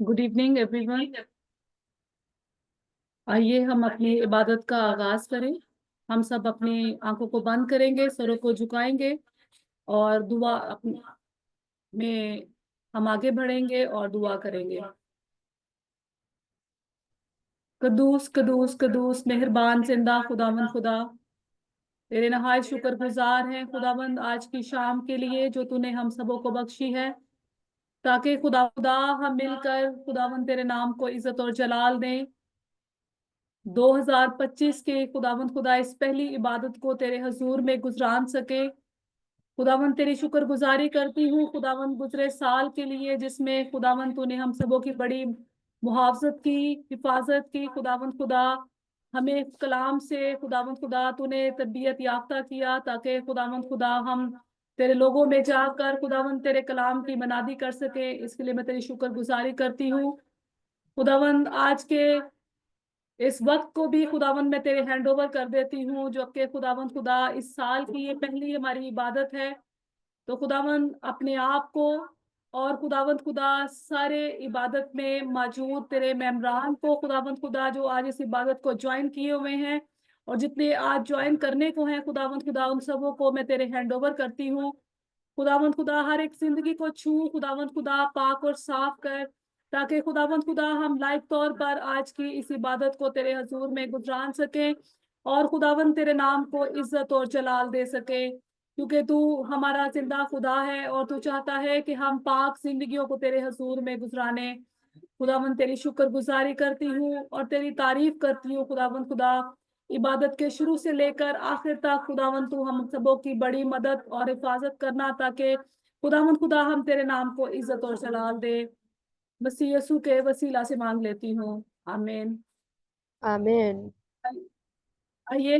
Good evening everyone. आइए हम अपनी इबादत का आगाज करें। हम सब अपनी आंखों को बंद करेंगे, सरों को झुकाएंगे और दुआ अपने में हम आगे बढ़ेंगे और दुआ करेंगे। कदूस कदूस कदूस मेहरबान जिंदा खुदावंद खुदा, तेरे नहायत शुक्रगुजार हैं खुदावंद आज की शाम के लिए जो तूने हम सबों को बख्शी है, ताकि खुदा खुदा हम मिलकर खुदावंद तेरे नाम को इज्जत और जलाल दें। 2025 के खुदावंद खुदा इस पहली इबादत को तेरे हजूर में गुजरान सके। खुदावंद तेरी शुक्रगुजारी करती हूँ खुदावंद गुजरे साल के लिए, जिसमें खुदावंद तूने हम सबों की बड़ी मुहावजत की, हिफाजत की। खुदावंद खुदा हमें कलाम से खुदावंद खुदा तूने तरबियत याफ्ता किया, ताकि खुदावंद खुदा हम तेरे लोगों में जाकर खुदावंद तेरे कलाम की मनादी कर सके। इसके लिए मैं तेरी शुक्रगुजारी करती हूँ। खुदावंद आज के इस वक्त को भी खुदावंद मैं तेरे हैंड ओवर कर देती हूँ, जो कि खुदावंद खुदा इस साल की ये पहली हमारी इबादत है। तो खुदावंद अपने आप को और खुदावंद खुदा सारे इबादत में मौजूद तेरे मेम्बरान को खुदावंद खुदा जो आज इस इबादत को ज्वाइन किए हुए हैं और जितने आज ज्वाइन करने को हैं खुदावंद खुदा, उन सबों को मैं तेरे हैंड ओवर करती हूँ। खुदावंद खुदा हर एक जिंदगी को छू खुदावंद खुदा, पाक और साफ कर, ताकि खुदावंद खुदा हम लाइव तौर पर आज की इस इबादत को तेरे हजूर में गुजारान सकें और खुदावंद तेरे नाम को इज्जत और जलाल दे सके, क्योंकि तू हमारा जिंदा खुदा है और तू चाहता है कि हम पाक जिंदगियों को तेरे हजूर में गुजराने। खुदावंद तेरी शुक्रगुजारी करती हूँ और तेरी तारीफ करती हूँ खुदावंद खुदा। इबादत के शुरू से लेकर आखिर तक खुदावंद तू हम सबों की बड़ी मदद और हिफाजत करना, ताकि खुदावंद खुदा हम तेरे नाम को इज्जत और जलाल दे। मसीह यीशु के वसीला से मांग लेती हूँ, आमीन। आमीन। आइए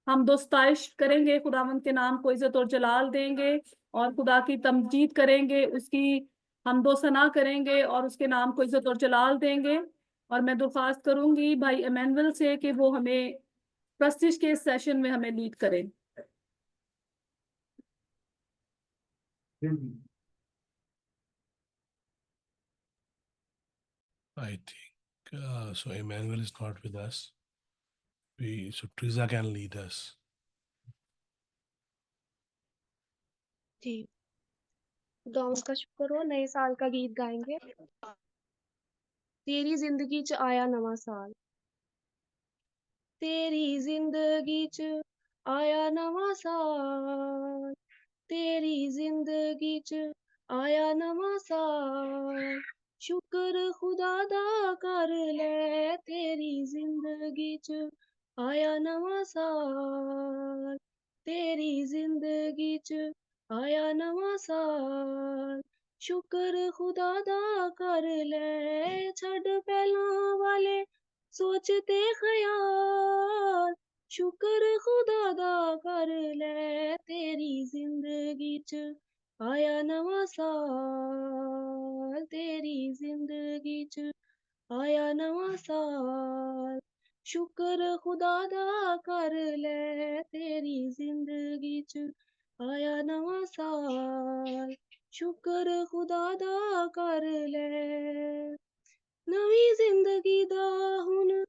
हम दोस्ताइश करेंगे, खुदावंद के नाम को इज्जत और जलाल देंगे और खुदा की तमजीद करेंगे, उसकी हम दो सना करेंगे और उसके नाम को इज्जत और जलाल देंगे। और मैं दरख्वास्त करूंगी भाई एमेनुअल से कि वो हमें प्रस्टिश के सेशन में हमें लीड करें। I think so. Emmanuel is not with us. So Triza can lead us. जी, खुदा उसका शुक्र हो। नए साल का गीत गाएंगे। तेरी जिंदगी च आया नवा साल, तेरी जिंदगी च आया नवा साल, तेरी जिंदगी च आया नवा साल, शुक्र खुदा दा कर ले। तेरी जिंदगी च आया नवा साल, तेरी जिंदगी च आया नवा साल, शुक्र खुदा दा कर ले। छड़ पहला वाले सोचते ख्याल, शुक्र खुदा दा कर ले। तेरी जिंदगी च आया नवा साल, तेरी जिंदगी च आया नवा साल, शुक्र खुदा दा कर ले। तेरी जिंदगी च आया नवा साल, शुक्र खुदा दा कर ले। नवी जिंदगी दा हुन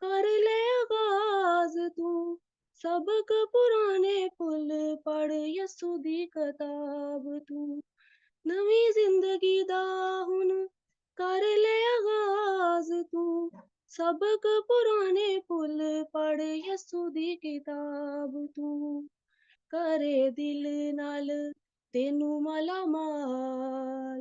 कर ले आगाज तू, सबक पुराने पुल पढ़ यसू दी कताब तू। नवी जिंदगी दा हुन कर ले आगाज तू, सबक पुराने पुल पढ़ यसू दी किताब तू। करे दिल नाल तेनू माला माल,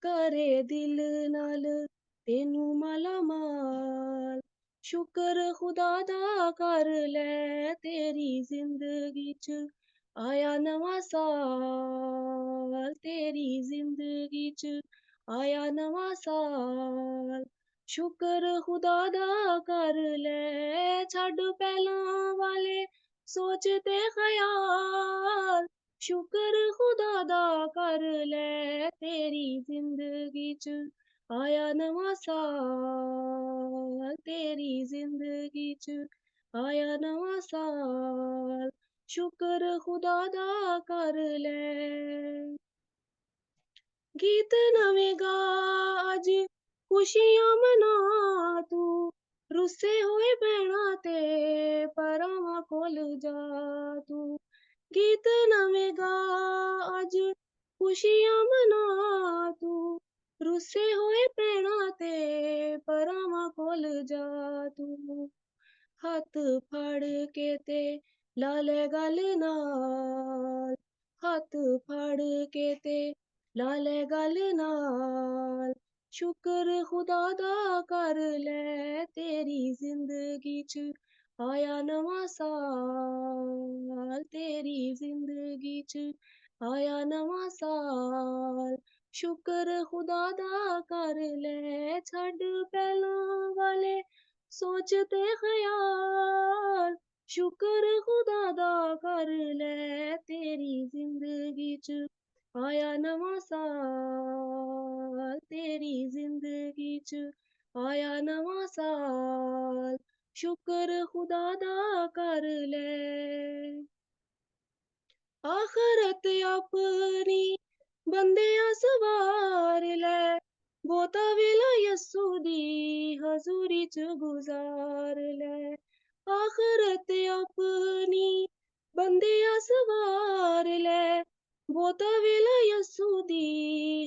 करे दिल नाल तेनू माला माल, शुक्र खुदा दा कर ले। तेरी जिंदगी च आया नवा साल, तेरी जिंदगी च आया नवा साल, शुक्र खुदा दा कर ले। छड़ पहला वाले सोचते ख्याल, शुक्र खुदा दा कर ले। तेरी जिंदगी च आया नवा साल, तेरी जिंदगी च आया नवा साल, शुक्र खुदा दा कर ले। गीत नवें गा अज खुशियां मना तू रुस्से होए भैणा ते परावां कोल जा तू गीत नवें गा अज खुशियां मना तू रुस्से होए भैणा ते परावां कोल जा तू हत्थ फड़ के ते लाले गल नाल हत्थ फड़ के ते लाले गल नाल शुक्र खुदा दा कर ले तेरी जिंदगी च आया नवां साल तेरी जिंदगी च आया नवां साल शुक्र खुदा दा कर ले छड्ड पैलां वाले सोचते ख्याल शुक्र खुदा दा कर ले तेरी जिंदगी च आया नवां साल तेरी जिंदगी च आया नवां साल शुक्र खुदा दा कर ले आखरत अपनी बंदियां सवार ले बोता वेला यस्सू दी हजूरी च गुजार ले आखरत अपनी बंदियां सवार ले बोता वेला यस्सू दी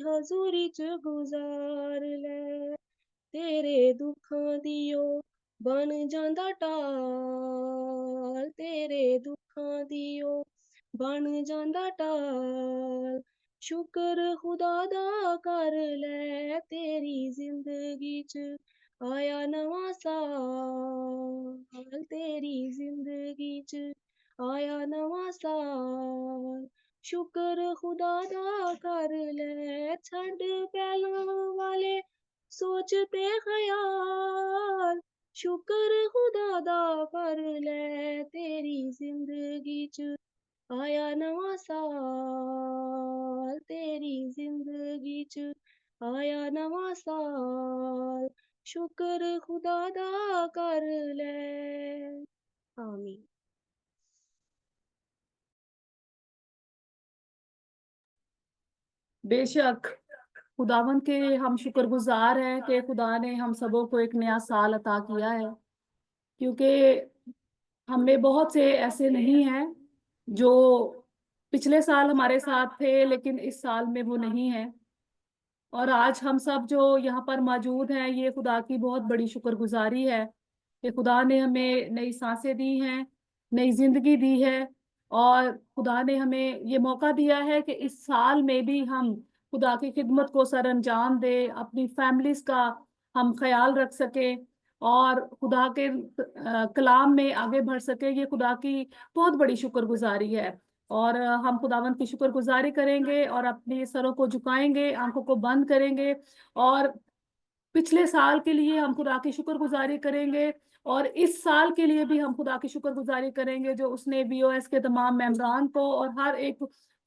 हजूरी च गुजार ले तेरे दुखां दियो बन जांदा टाल तेरे दुखां दियो बन जांदा टाल शुक्र खुदा दा कर ले तेरी जिंदगी च आया नवां साल तेरी जिंदगी च आया नवां साल शुक्र खुदा दा कर ले छड्ड पैलां वाले सोचते ख्याल शुक्र खुदा दा कर ले तेरी जिंदगी च आया नवां साल तेरी जिंदगी च आया नवां साल शुक्र खुदा दा कर ले आमीन बेशक खुदावन के हम शुक्रगुजार हैं कि खुदा ने हम सबों को एक नया साल अता किया है, क्योंकि हम में बहुत से ऐसे नहीं हैं जो पिछले साल हमारे साथ थे लेकिन इस साल में वो नहीं है। और आज हम सब जो यहाँ पर मौजूद हैं, ये खुदा की बहुत बड़ी शुक्रगुजारी है कि खुदा ने हमें नई सांसें दी हैं, नई जिंदगी दी है, और खुदा ने हमें ये मौका दिया है कि इस साल में भी हम खुदा की खिदमत को सर अंजाम दे, अपनी फैमिलीज का हम ख्याल रख सके और खुदा के कलाम में आगे बढ़ सके। ये खुदा की बहुत बड़ी शुक्रगुजारी है और हम खुदावंत की शुक्रगुजारी करेंगे और अपने सरों को झुकाएंगे, आंखों को बंद करेंगे और पिछले साल के लिए हम खुदा की शुक्रगुजारी करेंगे और इस साल के लिए भी हम खुदा की शुक्रगुजारी करेंगे जो उसने बीओएस के तमाम मेंबरान को और हर एक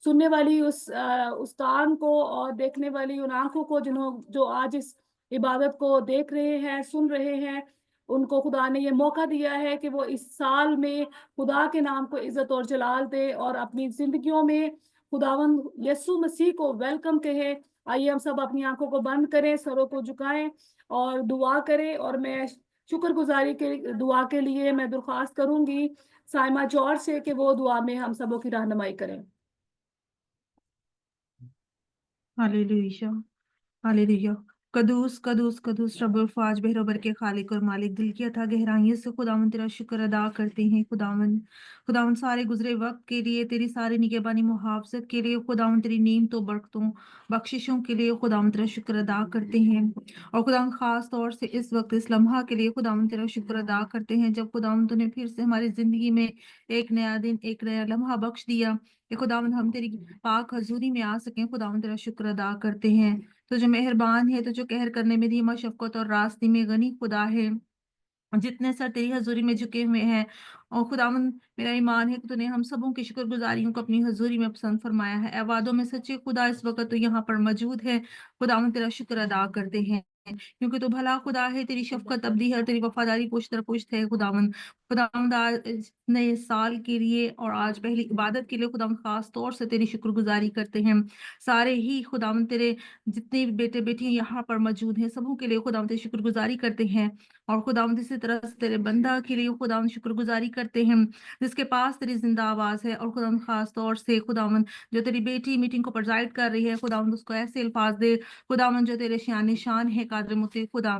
सुनने वाली उस कान को और देखने वाली उन आंखों को जो आज इस इबादत को देख रहे हैं, सुन रहे हैं, उनको खुदा ने ये मौका दिया है कि वो इस साल में खुदा के नाम को इज्जत और जलाल दे और अपनी जिंदगियों में खुदावन यीशु मसीह को वेलकम कहे। आइए हम सब अपनी आंखों को बंद करें, सरों को झुकाएं और दुआ करें। और मैं शुक्रगुजारी के दुआ के लिए मैं दरख्वास्त करूंगी साइमा जॉर्ज से कि वो दुआ में हम सबों की रहनुमाई करें। Hallelujah hallelujah. कदूस कदूस कदूस रब्बुल फाज बहरोबर के खालिक और मालिक, दिल की अथा गहराइयों से खुदावन तेरा शुक्र अदा करते हैं। खुदावन खुदावन सारे गुजरे वक्त के लिए, तेरी सारी निगहबानी मुहाफजत के लिए, खुदावन तेरी नीमतों बरकतों बख्शिशों के लिए खुदावन तेरा शुक्र अदा करते हैं। और खुदावन खास तौर से इस वक्त इस लम्हा के लिए खुदावन तेरा शुक्र अदा करते हैं जब खुदावन तूने फिर से हमारी जिंदगी में एक नया दिन, एक नया लम्हा बख्श दिया कि खुदावन हम तेरी पाक हजूरी में आ सकें। खुदावन तेरा शुक्र अदा करते हैं। तो जो मेहरबान है, तो जो कहर करने में धीमा, शफकत और रास्ते में गनी खुदा है, जितने सर तेरी हजूरी में झुके हुए हैं। और खुदावन मेरा ईमान है कि तूने हम सबों की शुक्रगुजारियों को अपनी हजूरी में पसंद फरमाया है। ए वादों में सच्चे खुदा, इस वक्त तो यहाँ पर मौजूद है। खुदावन तेरा शुक्र अदा करते हैं। क्योंकि तू भला खुदा है, तेरी शफकत अबदी है, तेरी वफादारी पुश्त दर पुश्त है। खुदावंद आज नए साल के लिए और आज पहली इबादत के लिए खुदावंद खास तौर से तेरी शुक्रगुजारी करते हैं। सारे ही खुदावंद तेरे जितने भी बेटे बेटियां यहाँ पर मौजूद हैं सबों के लिए खुदावंद तेरी शुक्रगुजारी करते हैं। और खुदावंद इसी तरह से तेरे बंदा के लिए खुदावंद शुक्रगुजारी करते हैं जिसके पास तेरी जिंदा आवाज है। और खुदावंद खास तौर से खुदावंद जो तेरी बेटी मीटिंग को प्रेजाइड कर रही है, खुदावंद उसको ऐसे अल्फाज दे खुदावंद जो तेरे शान निशान है कादर मुती खुदा।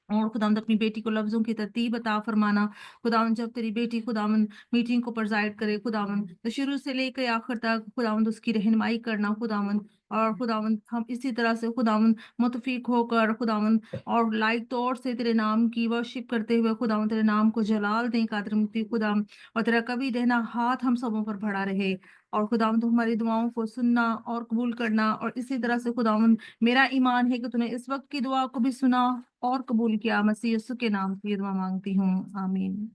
और खुदावंद अपनी बेटी को लफ्जों की तरतीब अता फरमाना। खुदावंद जब तेरी बेटी खुदावंद मीटिंग को प्रेजाइड करे खुदावंद तो शुरू से लेकर आखिर तक खुदावंद उसकी रहनुमाई करना खुदावंद। और खुदावंद हम इसी तरह से खुदावंद मुतफिक होकर खुदावंद और लाइक तौर से तेरे नाम की वर्शिप करते हुए खुदावंद तेरे नाम को जलाल दें कादर मुक्ति खुदा। और तेरा कभी देना हाथ हम सबों पर बढ़ा रहे। और खुदावंद हमारी दुआओं को सुनना और कबूल करना। और इसी तरह से खुदावंद मेरा ईमान है कि तूने इस वक्त की दुआ को भी सुना और कबूल किया। मसीह यीशु के नाम से ये दुआ मांगती हूँ, आमीन।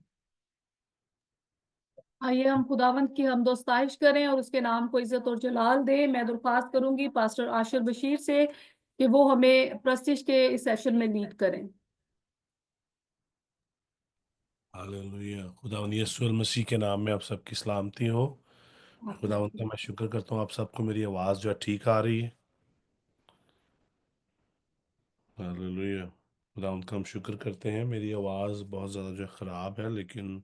आइए हम खुदावंद की हमदोस्ताइश करें और उसके नाम को इज्जत और जलाल दें। मैं दरख्वास्त करूंगी पास्टर आशिर बशीर से कि वो हमें प्रस्तिश के इस सेशन में लीड करें। हालेलुया। खुदावंद यीशु मसीह के नाम में आप सबकी सलामती हो। खुदावंद का मैं शुक्र करता हूँ आप सबको मेरी आवाज़ जो है ठीक आ रही है। हालेलुया। खुदावंद का हम शुक्र करते हैं, मेरी आवाज़ बहुत ज़्यादा जो है ख़राब है, लेकिन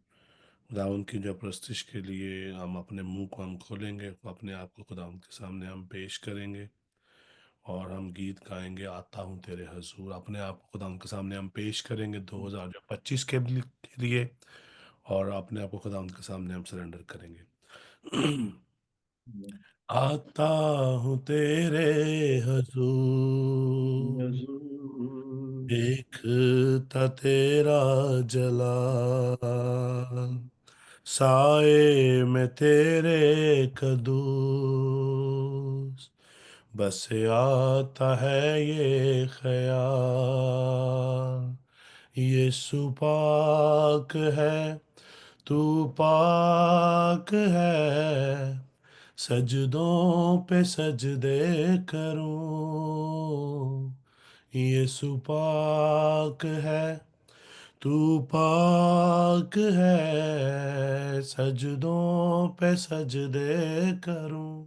खुदावंद की जो प्रस्तिश के लिए हम अपने मुंह को हम खोलेंगे, अपने आप को खुदावंद के सामने हम पेश करेंगे और हम गीत गाएंगे आता हूँ तेरे हजूर। अपने आप को खुदावंद के सामने हम पेश करेंगे 2025 के लिए और अपने आप को खुदावंद के सामने हम सरेंडर करेंगे। आता हूँ तेरे हजूर, देखता तेरा जलाल, साए में तेरे कदूस, बस आता है ये ख्याल, यीशु पाक है, तू पाक है, सजदों पे सजदे करूं, यीशु पाक है, तू पाक है, सजदों पे सजदे करूं,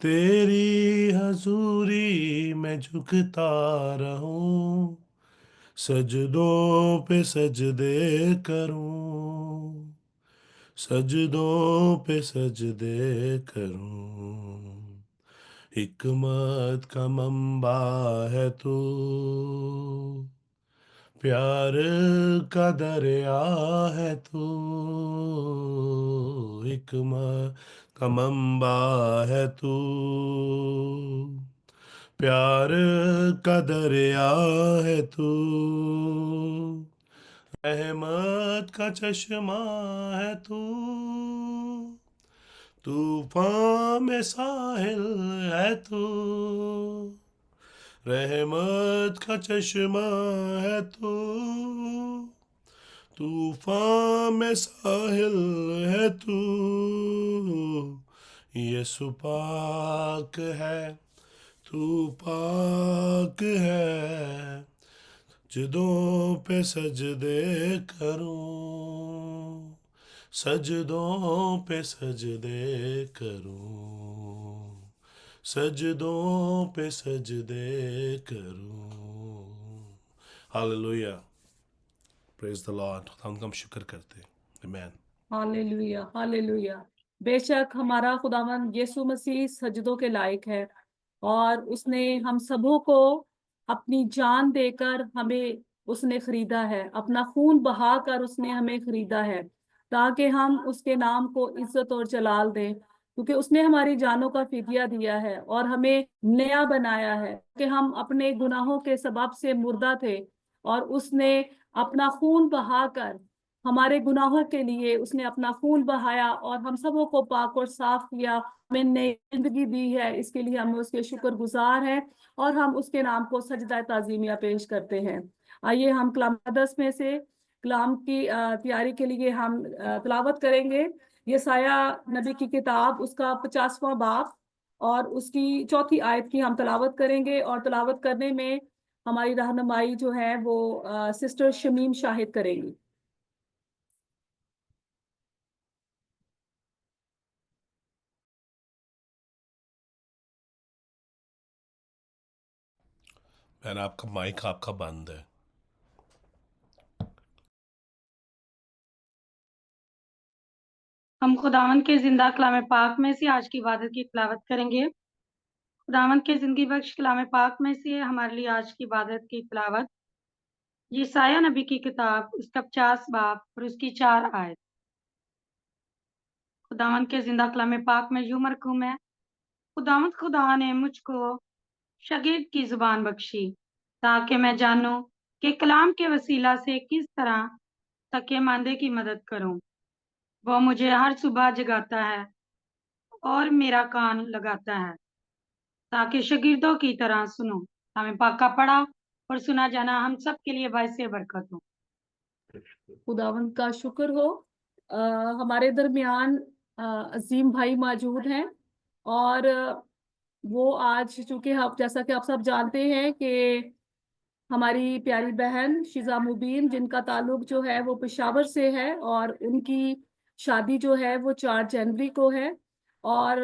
तेरी हजूरी में झुकता रहूं, सजदों पे सजदे करूं, सजदों पे सजदे करूं, हिकमत का मंबा है तू, प्यार का दरिया है तू, हिकमत का मंबा है तू, प्यार का दरिया है तू, रहमत का चश्मा है तू, तूफान में साहिल है तू, रहमत का चश्मा है तू, तूफान में साहिल है तू, यीशु पाक है, तू पाक है, सजदों पे सजदे करूं, सजदों पे सजदे करूं, सजदों पे सजदे करूं। Hallelujah, praise the Lord. हम शुक्र करते हैं। आमीन। Hallelujah hallelujah. बेशक हमारा खुदावंद यीशु मसीह सजदों के लायक है और उसने हम सबों को अपनी जान देकर हमें उसने खरीदा है, अपना खून बहाकर उसने हमें खरीदा है ताकि हम उसके नाम को इज्जत और जलाल दें, क्योंकि उसने हमारी जानों का फिदिया दिया है और हमें नया बनाया है कि हम अपने गुनाहों के सबब से मुर्दा थे और उसने अपना खून बहाकर हमारे गुनाहों के लिए उसने अपना खून बहाया और हम सबों को पाक और साफ किया, हमें नई जिंदगी दी है। इसके लिए हम उसके शुक्रगुजार हैं और हम उसके नाम को सजदा ताज़ीमिया पेश करते हैं। आइए हम कलाम मुक़द्दस में से कलाम की तैयारी के लिए हम तिलावत करेंगे। यशायाह नबी की किताब उसका 50वां बाब और उसकी 4थी आयत की हम तिलावत करेंगे और तिलावत करने में ہماری رہنمائی جو ہے وہ سسٹر شمیم شاہد کریں گی. بہن آپ کا مائک آپ کا بند ہے. ہم خداوند کے زندہ کلام پاک میں سے آج کی عبادت کی تلاوت کریں گے. خداوند کے زندگی بخش کلام پاک میں سے ہمارے لیے آج کی عبادت کی تلاوت یسایہ نبی کی کتاب اس کا 50 باب اور اس کی 4 آیت. خداوند کے زندہ کلام پاک میں یوں مرقوم ہے: خداوند خدا نے مجھ کو شگرد کی زبان بخشی تاکہ میں جانوں کہ کلام کے وسیلہ سے کس طرح تکے ماندے کی مدد کروں. وہ مجھے ہر صبح جگاتا ہے اور میرا کان لگاتا ہے تاکہ شاگردوں کی طرح سنوں. ہمیں پاک کا پڑھا اور سنا جانا ہم سب کے لیے باعث برکت ہو. خداوند کا شکر ہو. ہمارے درمیان عظیم بھائی موجود ہیں اور وہ آج چونکہ جیسا کہ آپ سب جانتے ہیں کہ ہماری پیاری بہن شیزا مبین جن کا تعلق جو ہے وہ پشاور سے ہے اور ان کی شادی جو ہے وہ 4 جنوری کو ہے اور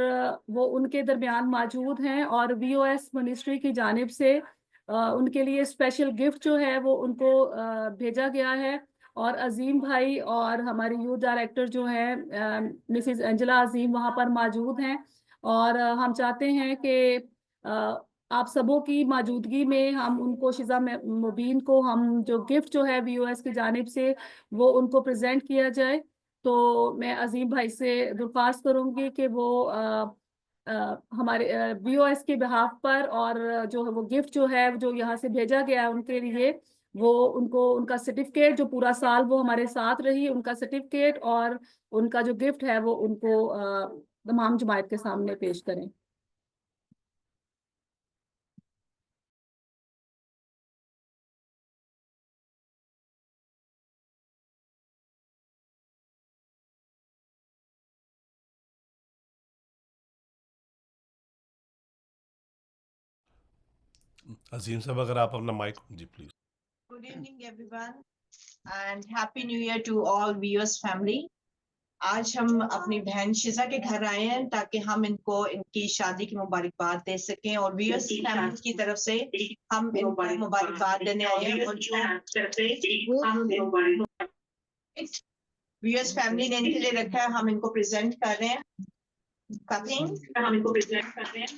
وہ ان کے درمیان موجود ہیں اور وی او ایس منسٹری کی جانب سے ان کے لیے اسپیشل گفٹ جو ہے وہ ان کو بھیجا گیا ہے. اور عظیم بھائی اور ہماری یوتھ ڈائریکٹر جو ہیں مسز انجلا عظیم وہاں پر موجود ہیں اور ہم چاہتے ہیں کہ آپ سبوں کی موجودگی میں ہم ان کو شیزا مبین کو ہم جو گفٹ جو ہے وی او ایس کی جانب سے وہ ان کو پریزنٹ کیا جائے. تو میں عظیم بھائی سے درخواست کروں گی کہ وہ ہمارے وی او ایس کے بہاف پر اور جو وہ گفٹ جو ہے جو یہاں سے بھیجا گیا ہے ان کے لیے وہ ان کو ان کا سرٹیفکیٹ جو پورا سال وہ ہمارے ساتھ رہی ان کا سرٹیفکیٹ اور ان کا جو گفٹ ہے وہ ان کو تمام جماعت کے سامنے پیش کریں. عظیم صاحب اگر آپ اپنا مائک جی please. Good evening, everyone, and Happy New Year to all viewers family. آج ہم اپنی بہن شیزا کے گھر آئے ہیں تاکہ ہم ان کو ان کی شادی کی مبارکباد دے سکیں اور ویورز فیملی کی طرف سے ہم ان کو مبارکباد دینے آئے ہیں اور ویورز فیملی نے ان کے لیے رکھا ہے ہم ان کو پریزنٹ کر رہے ہیں. ہم ان کو پریزنٹ کر رہے ہیں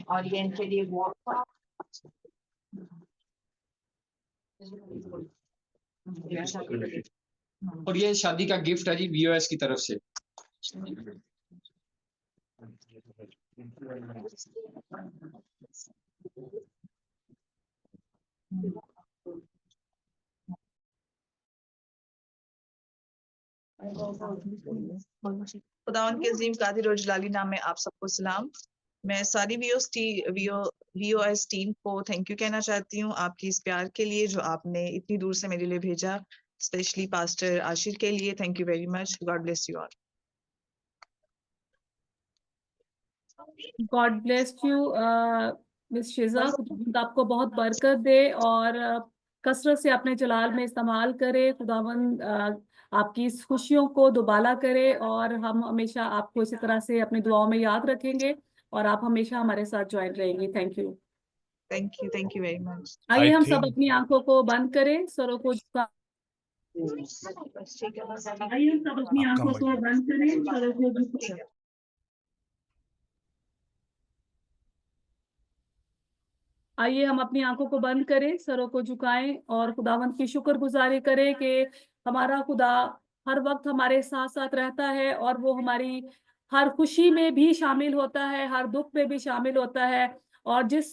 اور یہ ان کے لیے اور یہ شادی کا گفٹ ہے جی وی او ایس کی طرف سے. خداوند کے عظیم قادر اور جلالی نام میں آپ سب کو سلام. میں ساری وی او ایس ٹیم کو تھینک یو کہنا چاہتی ہوں آپ کی اس پیار کے لیے جو آپ نے اتنی دور سے میرے لیے بھیجا. اسپیشلی پاسٹر عاشر کے لیے thank you very much. God bless you all. God bless you miss Sheeza. خداوند آپ کو بہت برکت دے اور کثرت سے اپنے جلال میں استعمال کرے. خداوند آپ کی اس خوشیوں کو دوبالا کرے اور ہم ہمیشہ آپ کو اسی طرح سے اپنی دعاؤں میں یاد رکھیں گے اور آپ ہمیشہ ہمارے ساتھ جوائن رہیں گی. Thank you. Thank you very مچ. آئیے ہم سب think- اپنی آنکھوں کو بند کریں سروں کو آئیے ہم سب اپنی آپ کا آنکھوں کو mic- بند کریں سروں کو بند کریں. آئیے ہم اپنی آنکھوں کو بند کریں سروں کو جھکائیں اور خداوند کی شکر گزاری کریں کہ ہمارا خدا ہر وقت ہمارے ساتھ ساتھ رہتا ہے اور وہ ہماری ہر خوشی میں بھی شامل ہوتا ہے ہر دکھ میں بھی شامل ہوتا ہے اور جس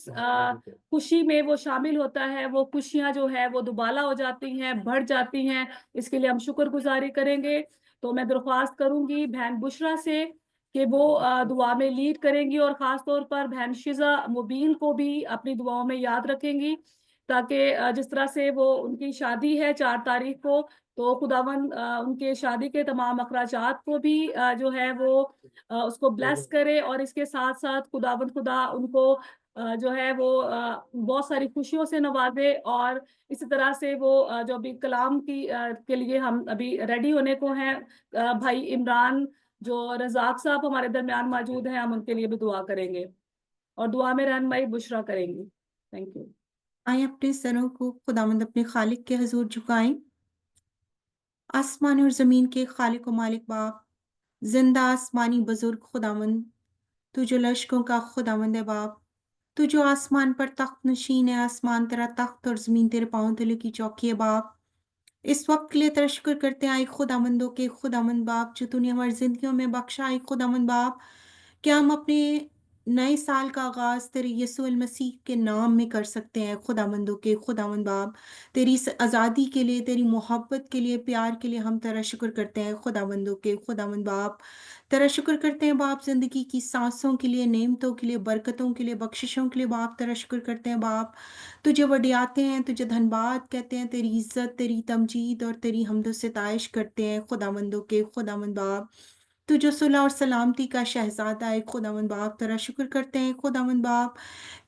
خوشی میں وہ شامل ہوتا ہے وہ خوشیاں جو ہے وہ دوبالا ہو جاتی ہیں بڑھ جاتی ہیں. اس کے لیے ہم شکر گزاری کریں گے. تو میں درخواست کروں گی بہن بشرا سے کہ وہ دعا میں لیڈ کریں گی اور خاص طور پر بہن شیزا مبین کو بھی اپنی دعاؤں میں یاد رکھیں گی تاکہ جس طرح سے وہ ان کی شادی ہے 4 تاریخ کو، تو خداوند ان کے شادی کے تمام اخراجات کو بھی جو ہے وہ اس کو بلیس کرے، اور اس کے ساتھ ساتھ خداوند خدا ان کو جو ہے وہ بہت ساری خوشیوں سے نوازے، اور اسی طرح سے وہ جو ابھی کلام کے لیے ہم ابھی ریڈی ہونے کو ہیں، بھائی عمران جو رزاق صاحب ہمارے درمیان موجود ہیں، ہم ان کے لیے بھی دعا کریں گے اور دعا میں رہنمائی بشرا کریں گی. Thank you. آئیں اپنے سروں کو خداوند اپنے خالق کے حضور جھکائیں. آسمان اور زمین کے خالق و مالک باپ، زندہ آسمانی بزرگ خداوند، تو جو لشکوں کا خداوند ہے باپ، تو جو آسمان پر تخت نشین ہے، آسمان تیرا تخت اور زمین تیرے پاؤں تلے کی چوکی ہے باپ. اس وقت کے لیے تیرا شکر کرتے ہیں آئی خداوندوں کے خداوند باپ، جو تو نے ہماری زندگیوں میں بخشا آئی خداوند باپ، کیا ہم اپنے نئے سال کا آغاز تیرے یسوع المسیح کے نام میں کر سکتے ہیں خداوندوں کے خداوند باپ. تیری اس آزادی کے لیے، تیری محبت کے لیے، پیار کے لیے ہم تیرا شکر کرتے ہیں خداوندوں کے خداوند باپ. تیرا شکر کرتے ہیں باپ زندگی کی سانسوں کے لیے، نعمتوں کے لیے، برکتوں کے لیے، بخششوں کے لیے باپ. تیرا شکر کرتے ہیں باپ. تجھے وڈیاتے ہیں، تجھے دھنباد کہتے ہیں، تیری عزت، تیری تمجید اور تیری حمد و ستائش کرتے ہیں خداوندوں کے خداوند باپ. تو جو صلح اور سلامتی کا شہزادہ ہے خداوند باپ، تیرا شکر کرتے ہیں خداوند باپ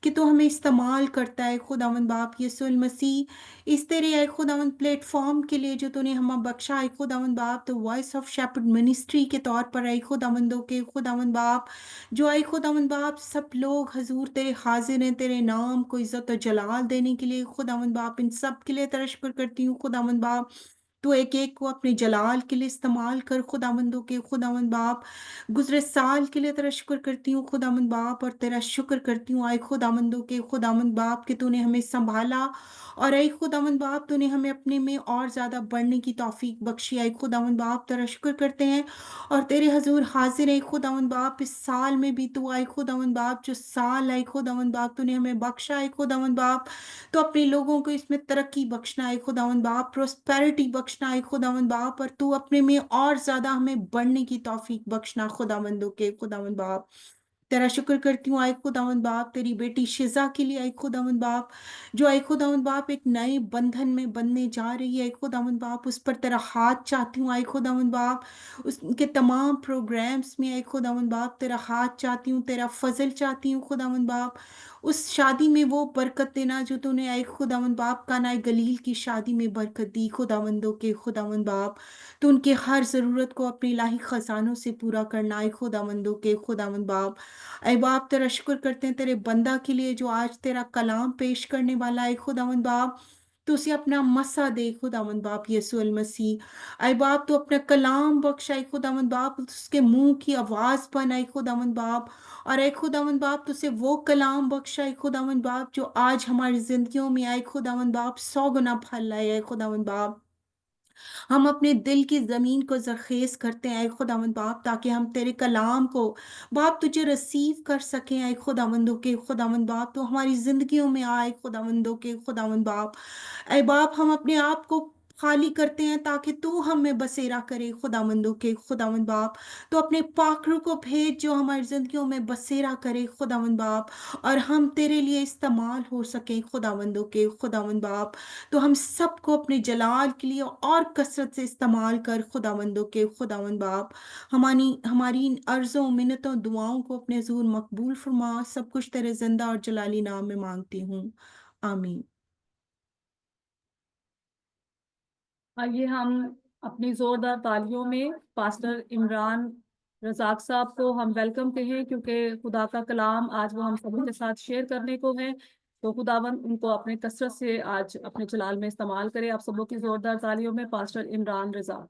کہ تو ہمیں استعمال کرتا ہے خداوند باپ یسوع المسیح اس تیرے اے خداوند پلیٹ فارم کے لیے جو تو نے ہمیں بخشا ہے خداوند باپ. تو وائس آف شیپرڈ منسٹری کے طور پر اے خداوندوں کے خداوند باپ، جو اے خداوند باپ سب لوگ حضور تیرے حاضر ہیں تیرے نام کو عزت و جلال دینے کے لیے خداوند باپ. ان سب کے لیے تیرا شکر کرتی ہوں خداوند باپ. تو ایک ایک کو اپنے جلال کے لیے استعمال کر خداوندوں کے خداوند باپ. گزرے سال کے لیے تیرا شکر کرتی ہوں خداوند باپ، اور تیرا شکر کرتی ہوں آئے خداوندوں کے خداوند باپ کہ تو نے ہمیں سنبھالا، اور اے خداوند باپ تو نے ہمیں اپنے میں اور زیادہ بڑھنے کی توفیق بخشی. آئے خداوند باپ تیرا شکر کرتے ہیں اور تیرے حضور حاضر ہے خداوند باپ. اس سال میں بھی تو آئے خداوند باپ جو سال آئے خداوند باپ تو نے ہمیں بخشا ہے خداوند باپ، تو اپنے لوگوں کو اس میں ترقی بخشنا ہے خداوند باپ، پروسپیرٹی بخشنا ہے خداوند باپ، اور تو اپنے میں اور زیادہ ہمیں بڑھنے کی توفیق بخشنا خداوندوں کے خداوند باپ. تیرا شکر کرتی ہوں آئے خداوند باپ تیری بیٹی شزا کے لیے آئے خداوند باپ، جو آئے خداوند باپ ایک نئے بندھن میں بننے جا رہی ہے آئے خداوند باپ. اس پر تیرا ہاتھ چاہتی ہوں آئے خداوند باپ، اس کے تمام پروگرامز میں آئے خداوند باپ تیرا ہاتھ چاہتی ہوں، تیرا فضل چاہتی ہوں خداوند باپ. اس شادی میں وہ برکت دینا جو تو نے آئے خداوند باپ کانا گلیل کی شادی میں برکت دی خداوندوں کے خداوند باپ. تو ان کے ہر ضرورت کو اپنے الہی خزانوں سے پورا کرنا ہے خداوندوں کے خداوند باپ. اے باپ تیرا شکر کرتے ہیں تیرے بندہ کے لیے جو آج تیرا کلام پیش کرنے والا ہے خداوند باپ. تو اسے اپنا مسا دے خداوند باپ یسوع المسیح. اے باپ تو اپنا کلام بخشائے خداوند باپ، اس کے منہ کی آواز بنائے خداوند باپ. اور اے خداوند باپ تو اسے وہ کلام بخشائے خداوند باپ جو آج ہماری زندگیوں میں آئے خداوند باپ 100 گنا پھل لائے اے خداوند باپ. ہم اپنے دل کی زمین کو زرخیز کرتے ہیں اے خداوند باپ تاکہ ہم تیرے کلام کو باپ تجھے ریسیو کر سکیں اے خداوندوں کے خداوند باپ. تو ہماری زندگیوں میں آئے خداوندوں کے خداوند باپ. اے باپ ہم اپنے آپ کو خالی کرتے ہیں تاکہ تو ہم میں بسیرا کرے خداوندوں کے خداوند باپ. تو اپنے پاک روح کو بھیج جو ہماری زندگیوں میں بسیرا کرے خداوند باپ، اور ہم تیرے لیے استعمال ہو سکیں خداوندوں کے خداوند باپ. تو ہم سب کو اپنے جلال کے لیے اور کثرت سے استعمال کر خداوندوں کے خداوند باپ. ہماری ان عرضوں منتوں دعاؤں کو اپنے حضور مقبول فرما. سب کچھ تیرے زندہ اور جلالی نام میں مانگتی ہوں، آمین. آئیے ہم اپنی زوردار تالیوں میں پاسٹر عمران رزاق صاحب کو ہم ویلکم کہیں، کیونکہ خدا کا کلام آج وہ ہم سبوں کے ساتھ شیئر کرنے کو ہے. تو خداوند ان کو اپنے کثرت سے آج اپنے جلال میں استعمال کرے. آپ سبوں کی زوردار تالیوں میں پاسٹر عمران رزاق.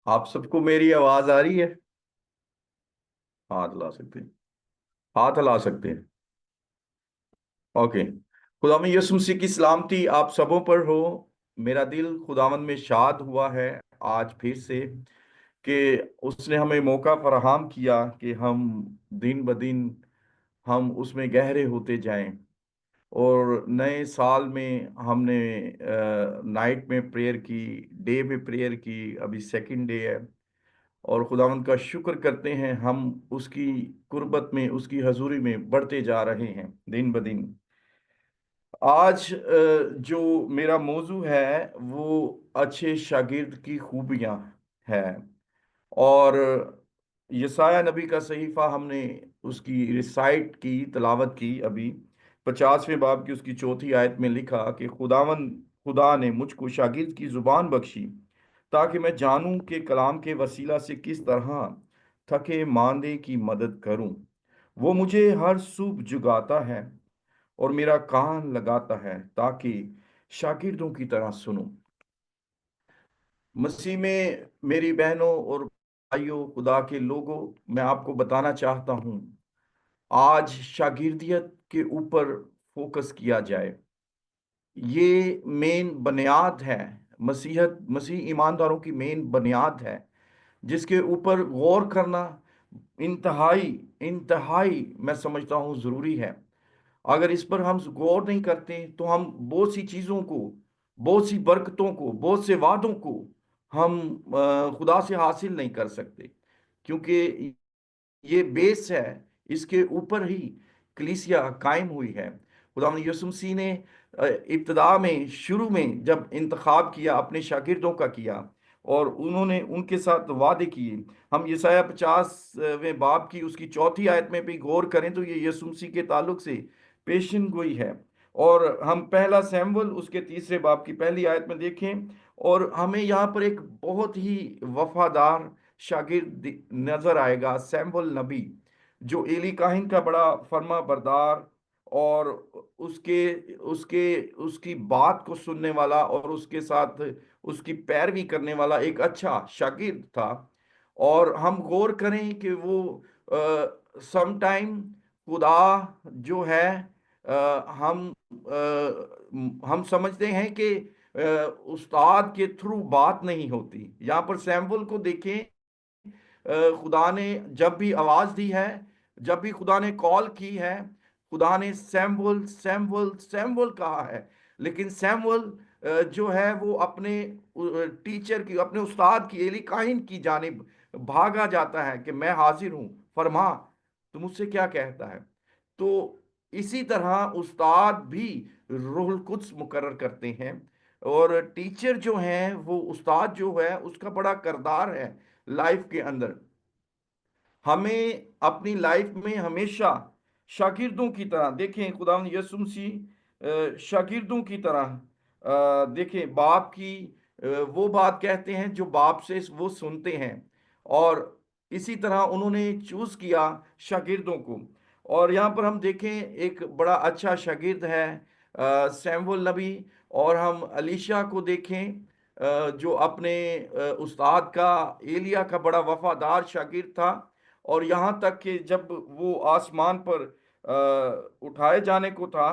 آپ سب کو میری آواز آ رہی ہے؟ ہاتھ لا سکتے ہیں، ہاتھ ہلا سکتے ہیں. اوکے. خداوند یسوع مسیح کی سلامتی آپ سبوں پر ہو. میرا دل خداوند میں شاد ہوا ہے آج پھر سے کہ اس نے ہمیں موقع فراہم کیا کہ ہم دن بدن ہم اس میں گہرے ہوتے جائیں. اور نئے سال میں ہم نے نائٹ میں پریئر کی، ڈے میں پریئر کی، ابھی سیکنڈ ڈے ہے. اور خداوند کا شکر کرتے ہیں ہم اس کی قربت میں، اس کی حضوری میں بڑھتے جا رہے ہیں دن بدن۔ آج جو میرا موضوع ہے وہ اچھے شاگرد کی خوبیاں ہے، اور یسایہ نبی کا صحیفہ ہم نے اس کی ریسائٹ کی، تلاوت کی ابھی 50ویں باب کی اس کی 4تھی آیت میں لکھا کہ خدا نے مجھ کو شاگرد کی زبان بخشی تاکہ میں جانوں کہ کلام کے وسیلہ سے کس طرح تھکے ماندے کی مدد کروں۔ وہ مجھے ہر صبح جگاتا ہے اور میرا کان لگاتا ہے تاکہ شاگردوں کی طرح سنوں۔ مسیح میں میری بہنوں اور بھائیوں، خدا کے لوگوں، میں آپ کو بتانا چاہتا ہوں آج شاگردیت کے اوپر فوکس کیا جائے۔ یہ مین بنیاد ہے، مسیح ایمانداروں کی مین بنیاد ہے جس کے اوپر غور کرنا انتہائی میں سمجھتا ہوں ضروری ہے۔ اگر اس پر ہم غور نہیں کرتے تو ہم بہت سی چیزوں کو، بہت سی برکتوں کو، بہت سے وعدوں کو ہم خدا سے حاصل نہیں کر سکتے، کیونکہ یہ بیس ہے، اس کے اوپر ہی کلیسیا قائم ہوئی ہے۔ خداوند یسوع مسیح نے ابتدا میں، شروع میں جب انتخاب کیا اپنے شاگردوں کا کیا اور انہوں نے ان کے ساتھ وعدے کیے۔ ہم یسایہ 50ویں باب کی اس کی 4تھی آیت میں بھی غور کریں تو یہ یسوع مسیح کے تعلق سے پیشن گوئی ہے، اور ہم پہلا سیموئیل اس کے 3 باب کی پہلی آیت میں دیکھیں، اور ہمیں یہاں پر ایک بہت ہی وفادار شاگرد نظر آئے گا، سیموئیل نبی، جو ایلی کاہن کا بڑا فرما بردار اور اس کی بات کو سننے والا اور اس کے ساتھ اس کی پیروی کرنے والا ایک اچھا شاگرد تھا۔ اور ہم غور کریں کہ وہ سم ٹائم خدا جو ہے ہم سمجھتے ہیں کہ استاد کے تھرو بات نہیں ہوتی۔ یہاں پر سیموئیل کو دیکھیں، خدا نے جب بھی آواز دی ہے، جب بھی خدا نے کال کی ہے، خدا نے سیموئیل سیموئیل سیموئیل کہا ہے، لیکن سیموئیل جو ہے وہ اپنے ٹیچر کی، اپنے استاد کی، ایلی کاہن کی جانب بھاگا جاتا ہے کہ میں حاضر ہوں، فرما تو مجھ سے کیا کہتا ہے۔ تو اسی طرح استاد بھی روح القدس مقرر کرتے ہیں، اور ٹیچر جو ہیں وہ استاد جو ہے اس کا بڑا کردار ہے لائف کے اندر۔ ہمیں اپنی لائف میں ہمیشہ شاگردوں کی طرح دیکھیں، خداوند یسوع مسیح شاگردوں کی طرح دیکھیں، باپ کی وہ بات کہتے ہیں جو باپ سے وہ سنتے ہیں، اور اسی طرح انہوں نے چوز کیا شاگردوں کو۔ اور یہاں پر ہم دیکھیں ایک بڑا اچھا شاگرد ہے سیموئیل نبی، اور ہم الیشا کو دیکھیں جو اپنے استاد کا، ایلیا کا بڑا وفادار شاگرد تھا، اور یہاں تک کہ جب وہ آسمان پر اٹھائے جانے کو تھا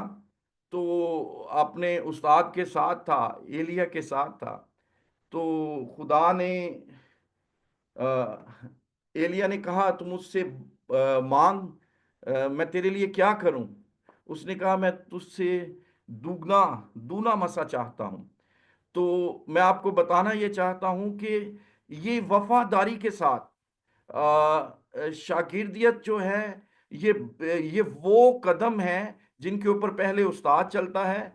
تو اپنے استاد کے ساتھ تھا، ایلیا کے ساتھ تھا۔ تو خدا نے ایلیا نے کہا تو مجھ سے مانگ، میں تیرے لیے کیا کروں؟ اس نے کہا میں تجھ سے دونا مسا چاہتا ہوں۔ تو میں آپ کو بتانا یہ چاہتا ہوں کہ یہ وفاداری کے ساتھ شاگردیت جو ہے یہ وہ قدم ہے جن کے اوپر پہلے استاد چلتا ہے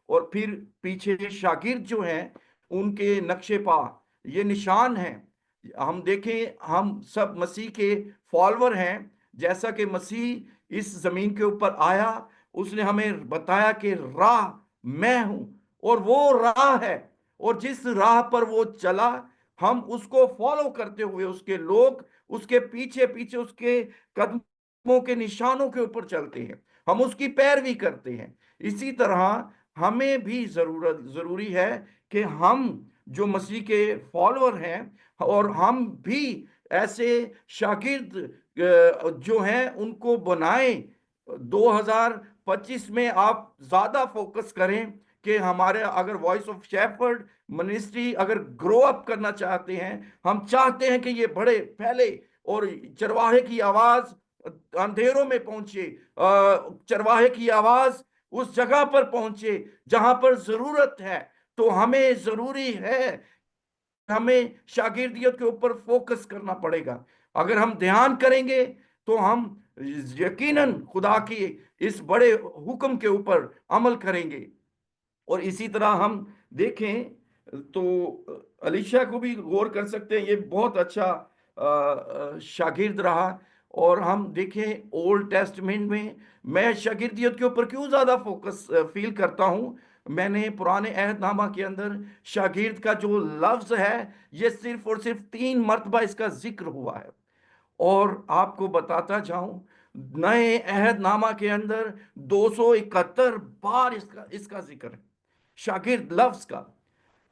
اور پھر پیچھے شاگرد جو ہیں ان کے نقشے پا، یہ نشان ہیں۔ ہم دیکھیں ہم سب مسیح کے فالوور ہیں، جیسا کہ مسیح اس زمین کے اوپر آیا، اس نے ہمیں بتایا کہ راہ میں ہوں، اور وہ راہ ہے، اور جس راہ پر وہ چلا ہم اس کو فالو کرتے ہوئے، اس کے لوگ اس کے پیچھے پیچھے اس کے قدموں کے نشانوں کے اوپر چلتے ہیں، ہم اس کی پیروی کرتے ہیں۔ اسی طرح ہمیں بھی ضروری ہے کہ ہم جو مسیح کے فالوور ہیں اور ہم بھی ایسے شاگرد جو ہیں ان کو بنائیں۔ 2025 میں آپ زیادہ فوکس کریں کہ ہمارے اگر وائس آف شیپرڈ منسٹری اگر گرو اپ کرنا چاہتے ہیں، ہم چاہتے ہیں کہ یہ بڑے پھیلے اور چرواہے کی آواز اندھیروں میں پہنچے، چرواہے کی آواز اس جگہ پر پہنچے جہاں پر ضرورت ہے، تو ہمیں ضروری ہے हमें शागिर्दियत के ऊपर फोकस करना पड़ेगा। अगर हम ध्यान करेंगे तो हम यकीनन खुदा की इस बड़े हुक्म के ऊपर अमल करेंगे। और इसी तरह हम देखें तो अलीशा को भी गौर कर सकते हैं, ये बहुत अच्छा शागिर्द रहा। और हम देखें ओल्ड टेस्टमेंट में, मैं शागिर्दियत के ऊपर क्यों ज़्यादा फोकस फील करता हूँ, मैंने पुराने अहदनामा के अंदर शागिर्द का जो लफ्ज़ है ये सिर्फ और सिर्फ 3 मरतबा इसका जिक्र हुआ है। और आपको बताता जाऊं, नए अहदनामा के अंदर 271 बार इसका जिक्र है, शागिर्द लफ्ज का।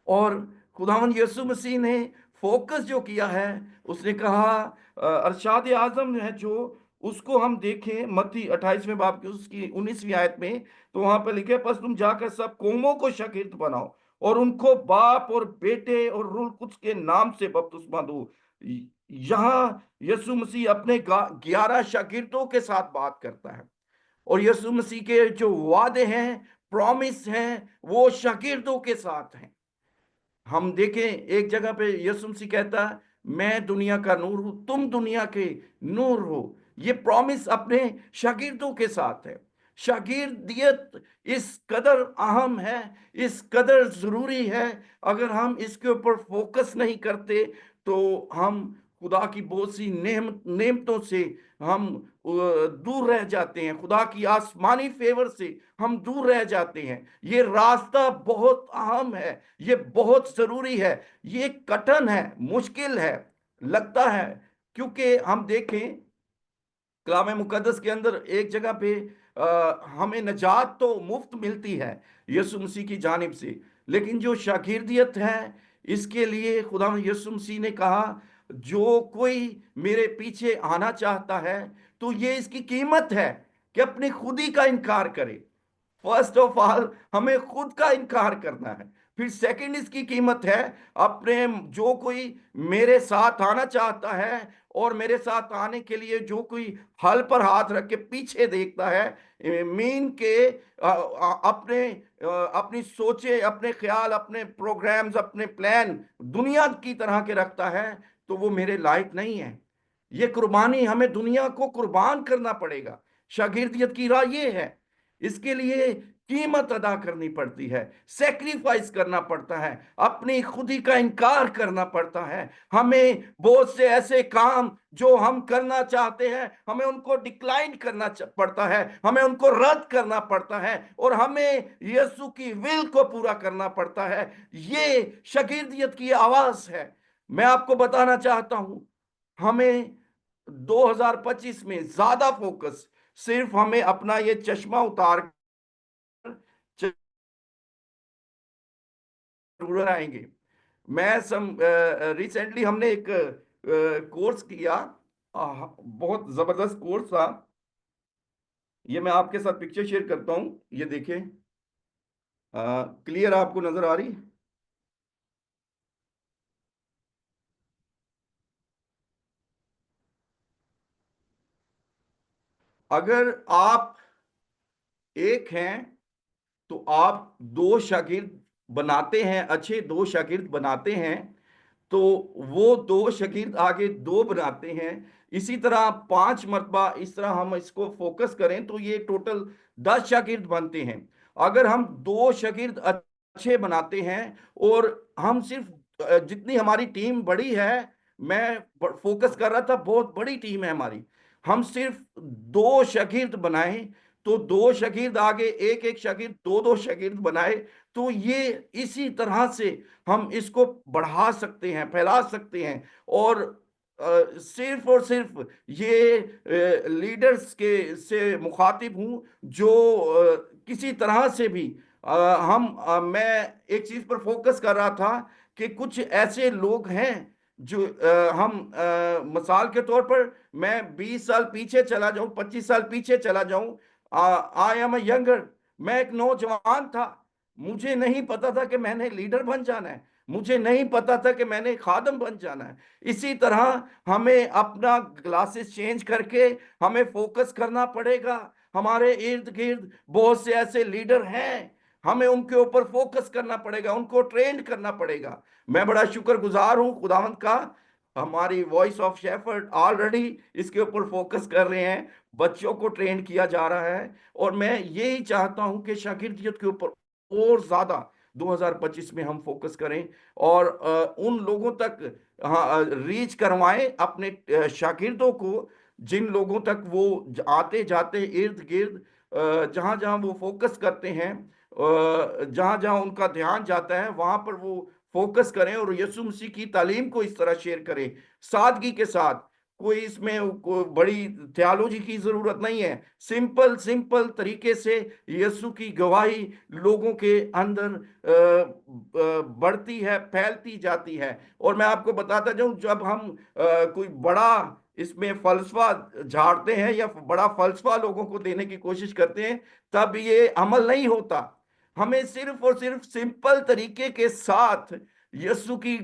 और खुदावंद यीशु मसीह ने फोकस जो किया है, उसने कहा अरशाद आजम है जो, उसको हम देखें मत्ती 28वें बाब की उसकी 19वीं आयत में, तो वहां पर लिखे, बस तुम जाकर सब कौमों को शागिर्द बनाओ और उनको बाप और बेटे और रूह कुद्स के नाम से बपतिस्मा दो। यहाँ यीशु मसीह अपने 11 शागिर्दों के साथ बात करता है, और यीशु मसीह के जो वादे हैं, प्रॉमिस हैं, वो शागिर्दों के साथ हैं। हम देखें एक जगह पे यीशु मसीह कहता है, मैं दुनिया का नूर हूं, तुम दुनिया के नूर हो। ये प्रॉमिस अपने शागिर्दों के साथ है। शागिर्दियत इस कदर अहम है, इस कदर जरूरी है। अगर हम इसके ऊपर फोकस नहीं करते तो हम खुदा की बहुत सी नेमतों से हम दूर रह जाते हैं, खुदा की आसमानी फेवर से हम दूर रह जाते हैं। ये रास्ता बहुत अहम है, ये बहुत जरूरी है, ये कठिन है, मुश्किल है लगता है, क्योंकि हम देखें कलाम मुकद्दस के अंदर एक जगह पे हमें नजात तो मुफ्त मिलती है यीशु मसीह की जानिब से, लेकिन जो शागिर्दियत है इसके लिए खुदा यीशु मसीह ने कहा, जो कोई मेरे पीछे आना चाहता है तो ये इसकी कीमत है कि अपनी खुद ही का इनकार करे। फर्स्ट ऑफ ऑल हमें खुद का इनकार करना है, फिर सेकंड इसकी कीमत है अपने, जो कोई मेरे साथ आना चाहता है और मेरे साथ आने के लिए जो कोई हल पर हाथ रख के पीछे देखता है, मीन के अपने अपनी सोचे, अपने ख्याल, अपने प्रोग्राम्स, अपने प्लान दुनिया की तरह के रखता है, तो वो मेरे लायक नहीं है। ये कुर्बानी, हमें दुनिया को कुर्बान करना पड़ेगा। शागिर्दियत की राह ये है, इसके लिए कीमत अदा करनी पड़ती है, सेक्रीफाइस करना पड़ता है, अपनी खुदी का इनकार करना पड़ता है। हमें बहुत से ऐसे काम जो हम करना चाहते हैं, हमें उनको डिक्लाइन करना पड़ता है, हमें उनको रद्द करना पड़ता है, और हमें यीशु की विल को पूरा करना पड़ता है। ये शागिर्दियत की आवाज है। मैं आपको बताना चाहता हूं, हमें 2025 में ज्यादा फोकस सिर्फ हमें अपना ये चश्मा उतार आएंगे। मैं रिसेंटली हमने एक कोर्स किया, बहुत जबरदस्त कोर्स था। ये मैं आपके साथ पिक्चर शेयर करता हूं, ये देखें, क्लियर आपको नजर आ रही? अगर आप एक हैं तो आप 2 शागिर्द बनाते हैं, अच्छे 2 शागिर्द बनाते हैं, तो वो 2 शागिर्द आगे 2 बनाते हैं। इसी तरह 5 मरतबा इस तरह हम इसको फोकस करें तो ये टोटल 10 शागिर्द बनते हैं। अगर हम 2 शागिर्द अच्छे बनाते हैं, और हम सिर्फ जितनी हमारी टीम बड़ी है, मैं फोकस कर रहा था, बहुत बड़ी टीम है हमारी, हम सिर्फ 2 शागिर्द बनाएं, तो 2 शागिर्द आगे एक एक शागिर्द 2-2 शागिर्द बनाए, तो ये इसी तरह से हम इसको बढ़ा सकते हैं, फैला सकते हैं। और सिर्फ और सिर्फ ये लीडर्स के से मुखातिब हूं, जो किसी तरह से भी मैं एक चीज पर फोकस कर रहा था कि कुछ ऐसे लोग हैं जो हम मिसाल के तौर पर, मैं 20 साल पीछे चला जाऊं, 25 साल पीछे चला जाऊं, आई एम यंगर, मैं एक नौजवान था, मुझे नहीं पता था कि मैंने लीडर बन जाना है, मुझे नहीं पता था कि मैंने खादम बन जाना है। इसी तरह हमें अपना ग्लासेस चेंज करके हमें फोकस करना पड़ेगा। हमारे इर्द गिर्द बहुत से ऐसे लीडर हैं हमें उनके ऊपर फोकस करना पड़ेगा, उनको ट्रेन करना पड़ेगा। मैं बड़ा शुक्रगुजार हूं खुदावंद का, हमारी वॉइस ऑफ शेफर्ड ऑलरेडी इसके ऊपर फोकस कर रहे हैं, बच्चों को ट्रेन किया जा रहा है। और मैं यही चाहता हूं कि शागिर्दियत के ऊपर और ज्यादा 2025 में हम फोकस करें और उन लोगों तक रीच करवाएं अपने शागिर्दों को, जिन लोगों तक वो आते जाते इर्द गिर्द जहां जहां वो फोकस करते हैं, जहां जहां उनका ध्यान जाता है वहां पर वो फोकस करें और यीशु मसीह की तालीम को इस तरह शेयर करें सादगी के साथ। कोई इसमें बड़ी थियोलॉजी की जरूरत नहीं है, सिंपल सिंपल तरीके से यीशु की गवाही लोगों के अंदर बढ़ती है, फैलती जाती है। और मैं आपको बताता जाऊं, जब हम कोई बड़ा इसमें फलसफा झाड़ते हैं या बड़ा फलसफा लोगों को देने की कोशिश करते हैं, तब ये अमल नहीं होता। हमें सिर्फ और सिर्फ सिंपल तरीके के साथ यीशु की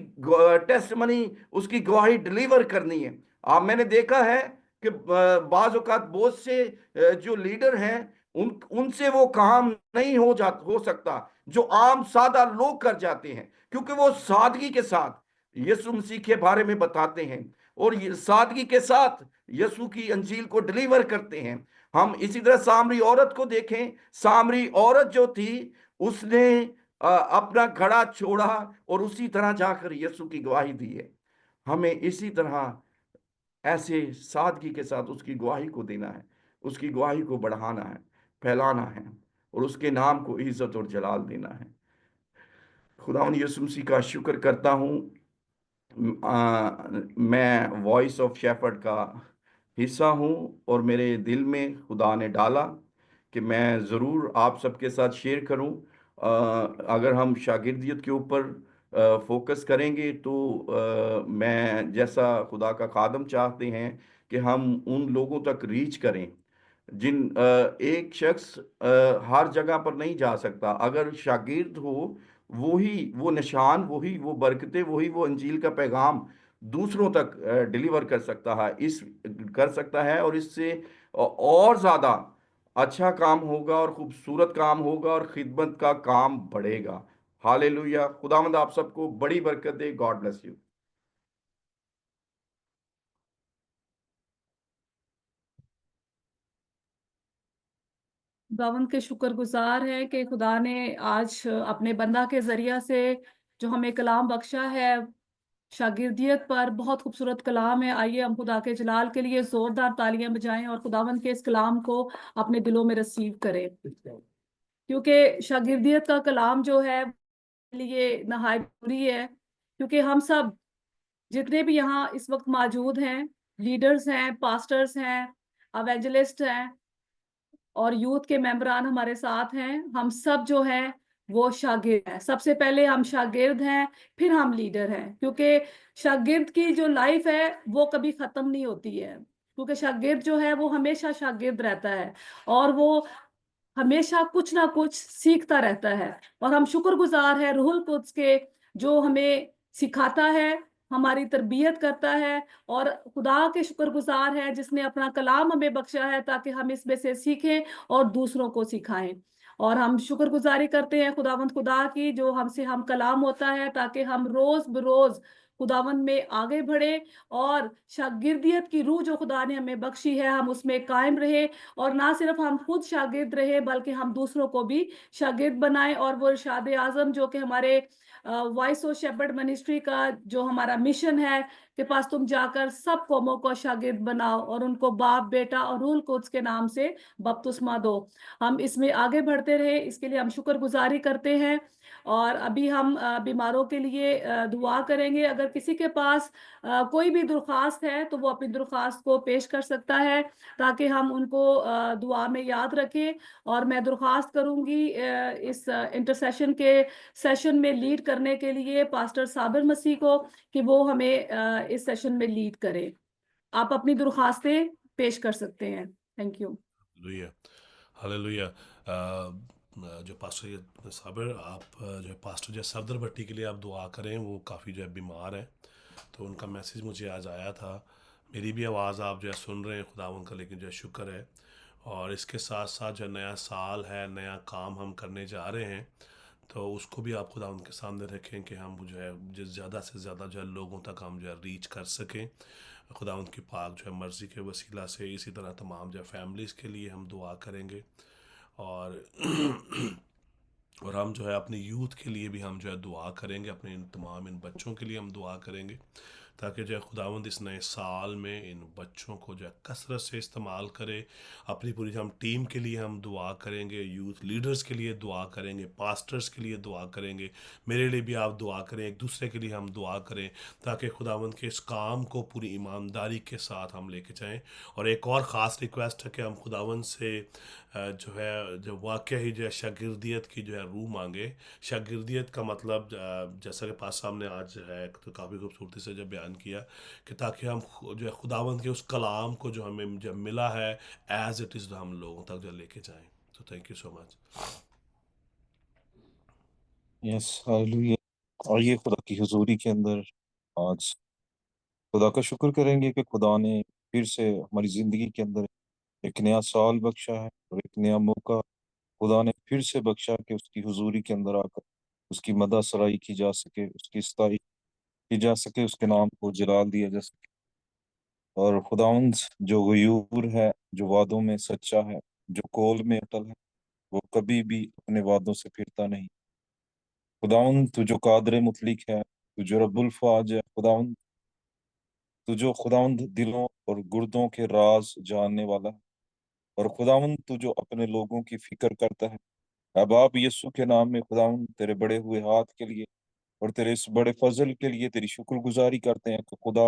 टेस्टमनी, उसकी गवाही डिलीवर करनी है। मैंने देखा है कि बाज़ औक़ात बहुत से जो लीडर हैं उनसे वो काम नहीं हो सकता जो आम सादा लोग कर जाते हैं, क्योंकि वो सादगी के साथ यीशु मसीह के बारे में बताते हैं और ये सादगी के साथ यीशु की अंजील को डिलीवर करते हैं। हम इसी तरह सामरी औरत को देखें, सामरी औरत जो थी उसने अपना घड़ा छोड़ा और उसी तरह जाकर यीशु की गवाही दी है। हमें इसी तरह ऐसे सादगी के साथ उसकी गवाही को देना है, उसकी गवाही को बढ़ाना है, फैलाना है और उसके नाम को इज्जत और जलाल देना है। खुदावंद यीशु मसीह का शुक्र करता हूँ, मैं वॉइस ऑफ शेफर्ड का हिस्सा हूँ और मेरे दिल में खुदा ने डाला कि मैं ज़रूर आप सबके साथ शेयर करूँ। अगर हम शागिर्दियत के ऊपर फोकस करेंगे तो मैं जैसा खुदा का खादम चाहते हैं कि हम उन लोगों तक रीच करें जिन एक शख्स हर जगह पर नहीं जा सकता। अगर शागिर्द हो, वही वो निशान, वही वो बरकतें, वही वो अंजील का पैगाम दूसरों तक डिलीवर कर सकता है और इससे और ज़्यादा अच्छा काम होगा और खूबसूरत काम होगा और खिदमत का काम बढ़ेगा। हालेलुया। खुदावंद आप सबको बड़ी बरकत दे। God bless you. खुदावंद के शुक्रगुजार है कि खुदा ने आज अपने बंदा के जरिया से जो हमें कलाम बख्शा है शागिर्दियत पर, बहुत खूबसूरत कलाम है। आइए हम खुदा के जलाल के लिए जोरदार तालियां बजाएं और खुदावंद के इस कलाम को अपने दिलों में रिसीव करें, क्योंकि शागिर्दियत का कलाम जो है लिए नहायत जरूरी है। क्योंकि हम सब जितने भी यहाँ इस वक्त मौजूद हैं, लीडर्स हैं, पास्टर्स हैं, एवेंजलिस्ट हैं और यूथ के मेंबरान हमारे साथ हैं, हम सब जो हैं वो शागिर्द हैं। सबसे पहले हम शागिर्द हैं, फिर हम लीडर हैं, क्योंकि शागिर्द की जो लाइफ है वो कभी खत्म नहीं होती है। क्योंकि शागिर्द जो है वो हमेशा शागिर्द रहता है और वो हमेशा कुछ ना कुछ सीखता रहता है। और हम शुक्रगुजार है रूहुल कुद्स के, जो हमें सिखाता है, हमारी तरबियत करता है, और खुदा के शुक्रगुजार है जिसने अपना कलाम हमें बख्शा है ताकि हम इसमें से सीखें और दूसरों को सिखाएं। और हम शुक्रगुजारी करते हैं खुदावंद खुदा की, जो हमसे हम कलाम होता है ताकि हम रोज बरोज खुदावंद में आगे बढ़े और शागिर्दियत की रूह जो खुदा ने हमें बख्शी है हम उसमें कायम रहे। और ना सिर्फ हम खुद शागिर्द रहे बल्कि हम दूसरों को भी शागिर्द बनाएं। और वो इरशाद आज़म जो कि हमारे वॉइस ऑफ शेफर्ड मिनिस्ट्री का जो हमारा मिशन है कि पास तुम जाकर सब कौमों को शागिर्द बनाओ और उनको बाप, बेटा और रूहुल कुद्स के नाम से बपतिस्मा दो। हम इसमें आगे बढ़ते रहे, इसके लिए हम शुक्रगुजारी करते हैं। और अभी हम बीमारों के लिए दुआ करेंगे। अगर किसी के पास कोई भी दरख्वास्त है तो वो अपनी दरख्वास्त को पेश कर सकता है ताकि हम उनको दुआ में याद रखें। और मैं दरख्वास्त करूंगी इस इंटरसेशन के सेशन में लीड करने के लिए पास्टर साबिर मसीह को कि वो हमें इस सेशन में लीड करे। आप अपनी दरख्वास्तें पेश कर सकते हैं। Thank you. Hallelujah, hallelujah. जो पास्टर साबिर, आप जो पास्टर जो सफदर भट्टी के लिए आप दुआ करें, वो काफ़ी जो है बीमार हैं, तो उनका मैसेज मुझे आज आया था। मेरी भी आवाज़ आप जो है सुन रहे हैं खुदा उनका, लेकिन जो है शुक्र है اور اس کے ساتھ ساتھ جو نیا سال ہے، نیا کام ہم کرنے جا رہے ہیں، تو اس کو بھی آپ خدا ان کے سامنے رکھیں کہ ہم جو ہے زیادہ سے زیادہ جو ہے لوگوں تک ہم جو ہے ریچ کر سکیں خدا ان کی پاک جو ہے مرضی کے وسیلہ سے۔ اسی طرح تمام جو ہے فیملیز کے لیے ہم دعا کریں گے، اور اور ہم جو ہے اپنی یوتھ کے لیے بھی ہم جو ہے دعا کریں گے، اپنے تمام ان بچوں کے لیے ہم دعا کریں گے، تاکہ جو ہے خداوند اس نئے سال میں ان بچوں کو جو ہے کثرت سے استعمال کرے۔ اپنی پوری ہم ٹیم کے لیے ہم دعا کریں گے، یوتھ لیڈرز کے لیے دعا کریں گے، پاسٹرز کے لیے دعا کریں گے، میرے لیے بھی آپ دعا کریں، ایک دوسرے کے لیے ہم دعا کریں، تاکہ خداوند کے اس کام کو پوری ایمانداری کے ساتھ ہم لے کے جائیں۔ اور ایک اور خاص ریکویسٹ ہے کہ ہم خداوند سے جو ہے جو واقعہ ہی جو ہے شاگردیت کی جو ہے روح مانگے۔ شاگردیت کا مطلب جیسا کہ پاس صاحب نے آج جو ہے تو کافی خوبصورتی سے جو بیان کیا، کہ تاکہ ہم جو ہے خداوند کے اس کلام کو جو ہمیں جب ملا ہے ایز اٹ از ہم لوگوں تک جو لے کے جائیں۔ تو thank you so much. Yes hallelujah. آئیے خدا کی حضوری کے اندر آج خدا کا شکر کریں گے کہ خدا نے پھر سے ہماری زندگی کے اندر ایک نیا سال بخشا ہے، اور ایک نیا موقع خدا نے پھر سے بخشا کہ اس کی حضوری کے اندر آ کر اس کی مدح سرائی کی جا سکے، اس کی ستائش کی جا سکے، اس کے نام کو جلال دیا جا سکے۔ اور خداوند جو غیور ہے، جو وعدوں میں سچا ہے، جو قول میں اٹل ہے، وہ کبھی بھی اپنے وعدوں سے پھرتا نہیں۔ خداوند تو جو قادر مطلق ہے، تو جو رب الفاج ہے، خداوند تو جو خداوند دلوں اور گردوں کے راز جاننے والا ہے، اور خداوند تو جو اپنے لوگوں کی فکر کرتا ہے۔ اب آپ یسوع کے نام میں خداوند تیرے بڑے ہوئے ہاتھ کے لیے اور تیرے اس بڑے فضل کے لیے تیری شکر گزاری کرتے ہیں کہ خدا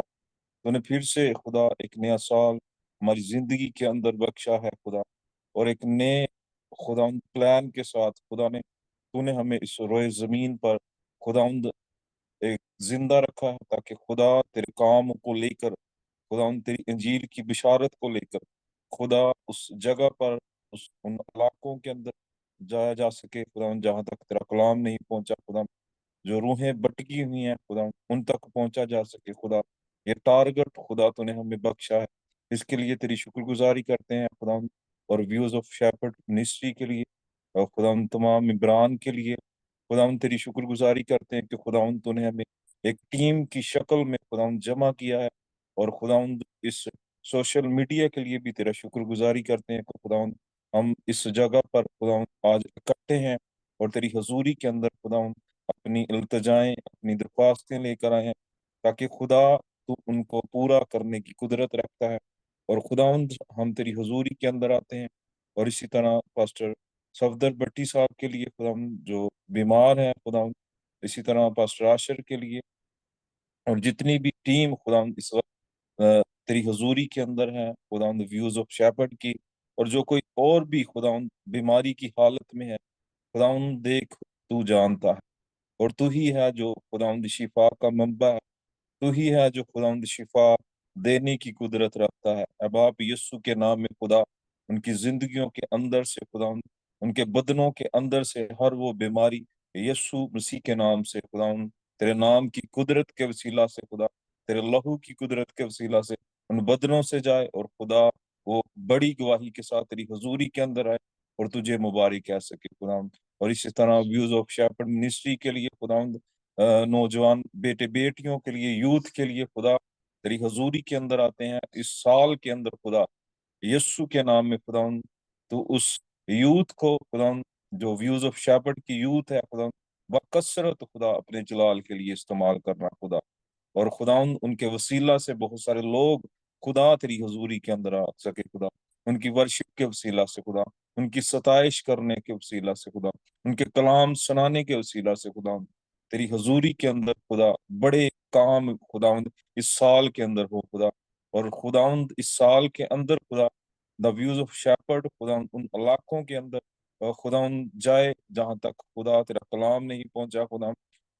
تو نے پھر سے خدا ایک نیا سال ہماری زندگی کے اندر بخشا ہے خدا، اور ایک نئے خداوند پلان کے ساتھ خدا نے تو نے ہمیں اس روئے زمین پر خداوند ایک زندہ رکھا ہے، تاکہ خدا تیرے کام کو لے کر، خدا تیری انجیل کی بشارت کو لے کر خدا اس جگہ پر ان علاقوں کے اندر جایا جا سکے خدا، جہاں تک تیرا کلام نہیں پہنچا خدا، جو روحیں بٹکی ہوئی ہیں خدا ان تک پہنچا جا سکے خدا۔ یہ ٹارگٹ خدا تو نے ہمیں بخشا ہے، اس کے لیے تیری شکر گزاری کرتے ہیں خدا، اور ویوز آف شیپرڈ منسٹری کے لیے، اور خدا تمام ممبران کے لیے خدا تیری شکر گزاری کرتے ہیں کہ خدا تو نے ہمیں ایک ٹیم کی شکل میں خدا جمع کیا ہے، اور خدا اس سوشل میڈیا کے لیے بھی تیرا شکر گزاری کرتے ہیں کہ خدا ہم اس جگہ پر خدا آج اکٹھے ہیں، اور تیری حضوری کے اندر خدا اپنی التجائیں، اپنی درخواستیں لے کر آئے ہیں، تاکہ خدا تو ان کو پورا کرنے کی قدرت رکھتا ہے۔ اور خداوند ہم تیری حضوری کے اندر آتے ہیں، اور اسی طرح پاسٹر صفدر بٹی صاحب کے لیے خداوند جو بیمار ہیں خداوند، اسی طرح پاسٹر عاشر کے لیے، اور جتنی بھی ٹیم خداوند اس وقت تیری حضوری کے اندر ہیں خداوند، ویوز آف شیپرڈ کی، اور جو کوئی اور بھی خداوند بیماری کی حالت میں ہے خداوند، دیکھ تو جانتا ہے، اور تو ہی ہے جو خداوند شفا کا منبع ہے، تو ہی ہے جو خداوند شفا دینے کی قدرت رکھتا ہے۔ اب آپ یسوع کے نام میں خدا ان کی زندگیوں کے اندر سے خداوند، ان کے بدنوں کے اندر سے ہر وہ بیماری یسوع مسیح کے نام سے خداوند، تیرے نام کی قدرت کے وسیلہ سے خدا، تیرے لہو کی قدرت کے وسیلہ سے ان بدنوں سے جائے، اور خدا وہ بڑی گواہی کے ساتھ تیری حضوری کے اندر آئے اور تجھے مبارک کہہ سکے خداوند۔ اور اسی طرح ویوز آف شیپرڈ منسٹری کے لیے خداوند، نوجوان بیٹے بیٹیوں کے لیے، یوتھ کے لیے خدا تیری حضوری کے اندر آتے ہیں اس سال کے اندر خدا، یسوع کے نام میں خداوند تو اس یوتھ کو خداوند جو ویوز آف شیپرڈ کی یوتھ ہے خداوند، بکثرت خدا اپنے جلال کے لیے استعمال کرنا خدا، اور خداوند ان کے وسیلہ سے بہت سارے لوگ خدا تیری حضوری کے اندر آ سکے خدا، ان کی ورشپ کے وسیلہ سے خدا، ان کی ستائش کرنے کے وسیلہ سے خدا، ان کے کلام سنانے کے وسیلہ سے خدا، تیری حضوری کے اندر خدا بڑے کام خداوند اس سال کے اندر ہو خدا، اور خداوند اس سال کے اندر خدا دا ویوز آف شیپرڈ خداوند ان علاقوں کے اندر خداوند جائے جہاں تک خدا تیرا کلام نہیں پہنچا خدا،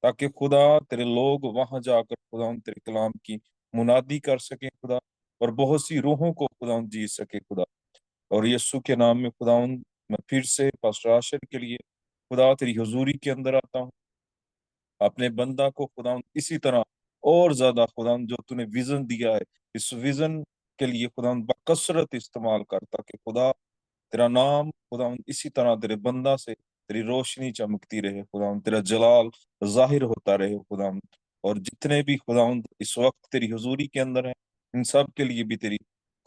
تاکہ خدا تیرے لوگ وہاں جا کر خداوند تیرے کلام کی منادی کر سکیں خدا، اور بہت سی روحوں کو خداوند جیت سکے خدا۔ اور یسوع کے نام میں خداوند میں پھر سے پاسٹر عاشر کے لیے خدا تیری حضوری کے اندر آتا ہوں، اپنے بندہ کو خداوند اسی طرح اور زیادہ خداوند جو تو نے ویژن دیا ہے اس ویژن کے لیے خداوند بکثرت استعمال کر، تاکہ خدا तेरा नाम खुदावंद इसी तरह तेरे बंदा से तेरी रोशनी चमकती रहे खुदावंद, तेरा जलाल जाहिर होता रहे खुदावंद। और जितने भी खुदावंद इस वक्त तेरी हुजूरी के अंदर हैं, इन सब के लिए भी तेरी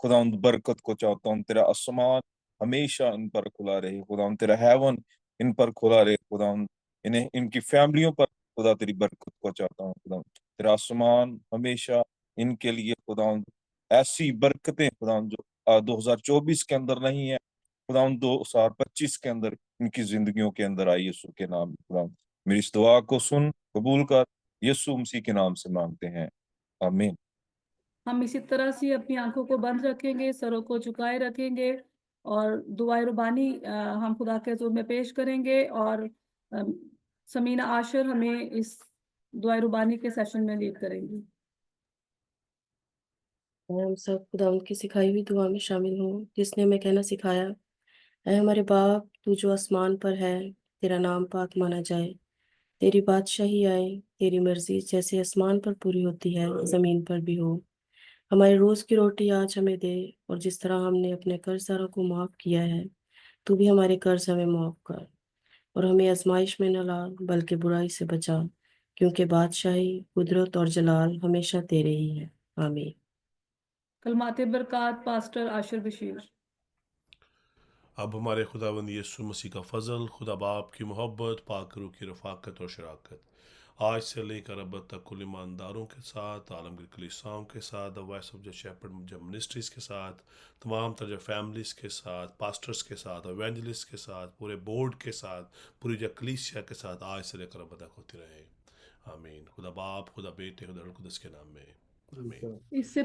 खुदावंद बरकत को चाहता हूँ। तेरा आसमान हमेशा इन पर खुला रहे खुदावंद, तेरा हेवन इन पर खुला रहे खुदावंद, इन्हें इनकी फैमिलियों पर खुदा तेरी बरकत को चाहता हूँ खुदावंद। तेरा आसमान हमेशा इनके लिए खुदावंद ऐसी बरकतें खुदावंद जो 2024 के अंदर नहीं है खुदावंद 2025 के अंदर इनकी जिंदगियों के अंदर आई, यीशु के नाम में खुदावंद मेरी इस दुआ को सुन, कबूल कर, यीशु मसीह के नाम से मांगते हैं, आमीन। हम इसी तरह से अपनी आंखों को बंद रखेंगे, सरों को झुकाए रखेंगे और दुआए रुबानी हम खुदा के हुजूर में पेश करेंगे। और समीना आशिर हमें इस दुआए रुबानी के सेशन में लीड करेंगी। हम सब खुदावंद की सिखाई हुई दुआ में शामिल हों, जिसने हमें कहना सिखाया, ऐ हमारे बाप तू जो आसमान पर है, तेरा नाम पाक माना जाए, तेरी बादशाही आए, तेरी मर्जी जैसे आसमान पर पूरी होती है जमीन पर भी हो। हमारे रोज की रोटी आज हमें दे, और जिस तरह हमने अपने कर्जदारों को माफ किया है, तू भी हमारे कर्ज हमें माफ कर, और हमें आजमाइश में न ला बल्कि बुराई से बचा, क्योंकि बादशाही, कुदरत और जलाल हमेशा तेरे ही है, आमीन। कलमाते बरकात पास्टर आशिर बशीर। अब हमारे खुदावंद यीशु मसीह का फजल, खुदा बाप की मोहब्बत, पाक रूह की रफ़ाकत और शराकत आज से लेकर अब तक कुल ईमानदारों के साथ, आलमगीर कलीसियाओं के साथ, the voice of the shepherd जब मिनिस्ट्रीज़ के साथ, तमाम तरह फैमिलीज़ के साथ, पास्टर्स के साथ, एवेंजलिस्ट के साथ, पूरे बोर्ड के साथ, पूरी जो कलीसिया के साथ आज से लेकर अब तक होती रहे, आमीन। खुदा बाप, खुदा बेटे, खुदा रूह कुदस के नाम में, आमीन। इससे